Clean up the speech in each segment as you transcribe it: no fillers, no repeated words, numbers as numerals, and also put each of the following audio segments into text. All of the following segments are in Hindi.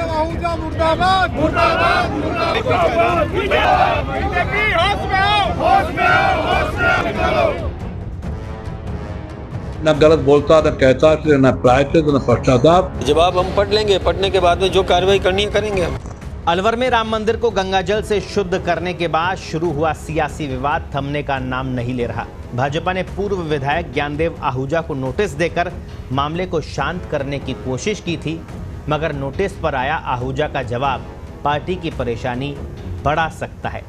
आहूजा मुर्दाबाद मुर्दाबाद मुर्दाबाद। बीजेपी होश में आओ, होश में आओ, होश में आओ। न गलत बोलता, न कहता, न प्रायश्चित, न पश्चाताप। जवाब हम पढ़ लेंगे, पढ़ने के बाद में जो कार्रवाई करनी है करेंगे हम। अलवर में राम मंदिर को गंगाजल से शुद्ध करने के बाद शुरू हुआ सियासी विवाद थमने का नाम नहीं ले रहा। भाजपा ने पूर्व विधायक ज्ञानदेव आहूजा को नोटिस देकर मामले को शांत करने की कोशिश की थी, मगर नोटिस पर आया आहूजा का जवाब पार्टी की परेशानी बढ़ा सकता है।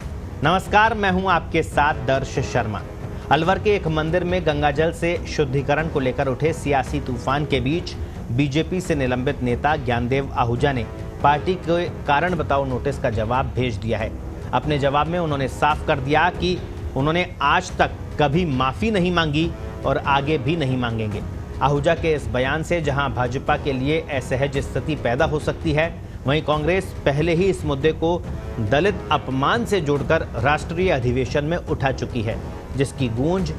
नमस्कार, मैं हूं आपके साथ दर्श शर्मा। अलवर के एक मंदिर में गंगाजल से शुद्धिकरण को लेकर उठे सियासी तूफान के बीच बीजेपी से निलंबित नेता ज्ञानदेव आहूजा ने पार्टी के कारण बताओ नोटिस का जवाब भेज दिया है। अपने जवाब में उन्होंने साफ कर दिया कि उन्होंने आज तक कभी माफी नहीं मांगी और आगे भी नहीं मांगेंगे। आहूजा के इस बयान से जहां भाजपा के लिए असहज स्थिति पैदा हो सकती है, वहीं कांग्रेस पहले ही इस मुद्दे को दलित अपमान से जोड़कर राष्ट्रीय अधिवेशन में उठा चुकी है, जिसकी गूंज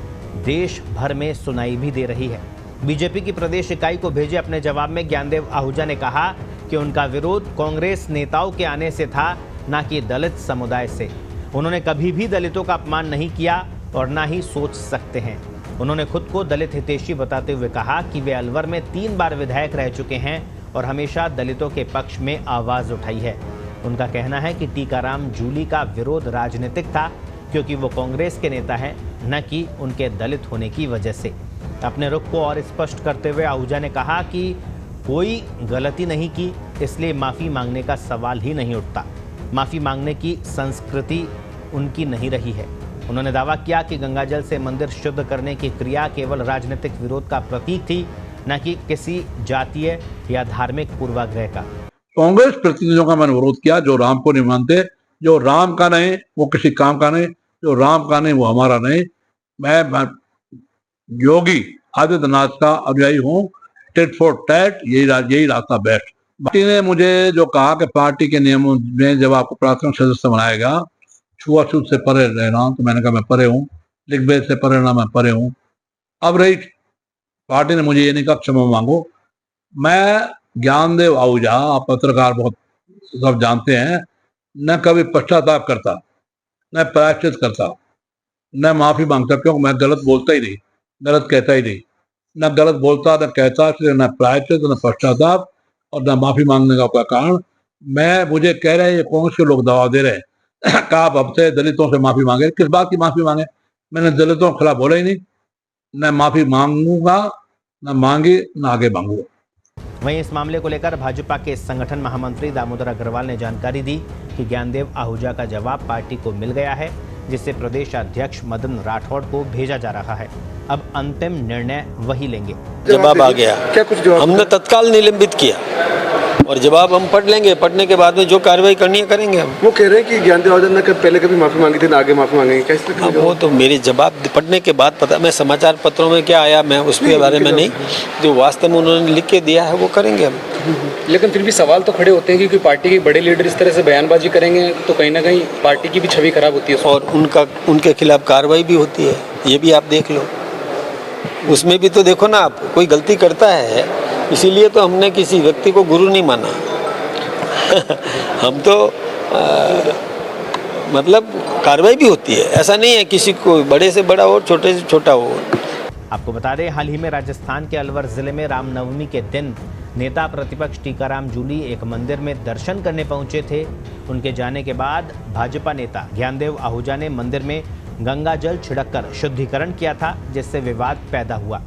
देश भर में सुनाई भी दे रही है। बीजेपी की प्रदेश इकाई को भेजे अपने जवाब में ज्ञानदेव आहूजा ने कहा कि उनका विरोध कांग्रेस नेताओं के आने से था, न कि दलित समुदाय से। उन्होंने कभी भी दलितों का अपमान नहीं किया और न ही सोच सकते हैं। उन्होंने खुद को दलित हितैषी बताते हुए कहा कि वे अलवर में 3 बार विधायक रह चुके हैं और हमेशा दलितों के पक्ष में आवाज उठाई है। उनका कहना है कि टीकाराम जूली का विरोध राजनीतिक था, क्योंकि वो कांग्रेस के नेता हैं, न कि उनके दलित होने की वजह से। अपने रुख को और स्पष्ट करते हुए आहूजा ने कहा कि कोई गलती नहीं की, इसलिए माफ़ी मांगने का सवाल ही नहीं उठता। माफ़ी मांगने की संस्कृति उनकी नहीं रही है। उन्होंने दावा किया कि गंगाजल से मंदिर शुद्ध करने की क्रिया केवल राजनीतिक विरोध का प्रतीक थी, न कि किसी जातीय या धार्मिक पूर्वाग्रह का। कांग्रेस प्रतिनिधियों का मैंने विरोध किया जो राम को नहीं मानते। जो राम का नहीं वो किसी काम का नहीं, जो राम का नहीं वो हमारा नहीं। मैं योगी आदित्यनाथ का अनुयायी हूँ। टेट फॉर टैट, यही रास्ता बेस्ट। पार्टी ने मुझे जो कहा कि पार्टी के नियमों में जब आपको प्राथमिक सदस्य बनाएगा, छुआछूत से परे रहना, तो मैंने कहा मैं परे हूँ। लिखभेद से परे रहना, मैं परे हूँ। अब रही पार्टी ने मुझे ये नहीं कहा क्षमा मांगो। मैं ज्ञानदेव आहूजा, आप पत्रकार बहुत सब जानते हैं, न कभी पश्चाताप करता, न प्रायश्चित करता, न माफी मांगता, क्योंकि मैं गलत बोलता ही नहीं, गलत कहता ही नहीं। न गलत बोलता, न कहता, न प्रायश्चित, न पश्चाताप और न माफी मांगने का कोई कारण। मुझे कह रहे हैं कांग्रेस के लोग दबाव दे रहे हैं कि आप अब से दलितों से माफी मांगे। किस बात की माफी मांगे? मैंने दलितों के खिलाफ बोला ही नहीं। न माफी मांगूंगा, न मांगी, न आगे मांगूंगा। वहीं इस मामले को लेकर भाजपा के संगठन महामंत्री दामोदर अग्रवाल ने जानकारी दी कि ज्ञानदेव आहूजा का जवाब पार्टी को मिल गया है, जिसे प्रदेश अध्यक्ष मदन राठौड़ को भेजा जा रहा है। अब अंतिम निर्णय वही लेंगे। जवाब आ गया, क्या कुछ जवाब हमने तत्काल निलंबित किया और जवाब हम पढ़ लेंगे, पढ़ने के बाद में जो कार्रवाई करनी है करेंगे हम। वो कह रहे हैं कि ज्ञानदेव आहूजा ने पहले कभी माफी मांगी थी, ना आगे माफी मांगेंगे। कैसे? अब वो तो मेरे जवाब पढ़ने के बाद पता, मैं समाचार पत्रों में क्या आया मैं उसके बारे में नहीं, जो वास्तव में उन्होंने लिख के दिया है वो करेंगे हम। लेकिन फिर भी सवाल तो खड़े होते हैं क्योंकि पार्टी के बड़े लीडर इस तरह से बयानबाजी करेंगे तो कहीं ना कहीं पार्टी की भी छवि खराब होती है और उनके खिलाफ कार्रवाई भी होती है। ये भी आप देख लो, उसमें भी तो देखो ना आप, कोई गलती करता है, इसीलिए तो हमने किसी व्यक्ति को गुरु नहीं माना हम तो मतलब कार्रवाई भी होती है। ऐसा नहीं है किसी को बड़े से बड़ा हो, छोटे से छोटा हो। आपको बता दें, हाल ही में राजस्थान के अलवर जिले में रामनवमी के दिन नेता प्रतिपक्ष टीकाराम जूली एक मंदिर में दर्शन करने पहुंचे थे। उनके जाने के बाद भाजपा नेता ज्ञानदेव आहूजा ने मंदिर में गंगा जल छिड़ककर शुद्धिकरण किया था, जिससे विवाद पैदा हुआ।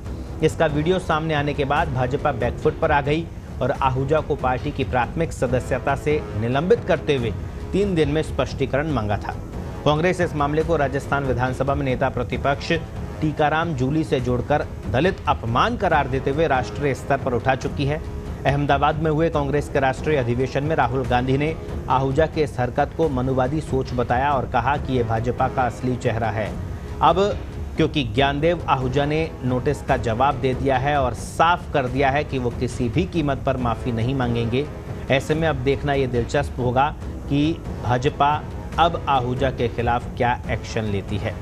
इसका वीडियो सामने आने के बाद भाजपा बैकफुट पर आ गई और आहूजा को पार्टी की प्राथमिक सदस्यता से निलंबित करते हुए 3 दिन में स्पष्टीकरण मांगा था। कांग्रेस इस मामले को राजस्थान विधानसभा में नेता प्रतिपक्ष टीकाराम जूली से जोड़कर दलित अपमान करार देते हुए राष्ट्रीय स्तर पर उठा चुकी है। अहमदाबाद में हुए कांग्रेस के राष्ट्रीय अधिवेशन में राहुल गांधी ने आहूजा के इस हरकत को मनुवादी सोच बताया और कहा कि ये भाजपा का असली चेहरा है। अब क्योंकि ज्ञानदेव आहूजा ने नोटिस का जवाब दे दिया है और साफ कर दिया है कि वो किसी भी कीमत पर माफ़ी नहीं मांगेंगे, ऐसे में अब देखना ये दिलचस्प होगा कि भाजपा अब आहूजा के खिलाफ क्या एक्शन लेती है।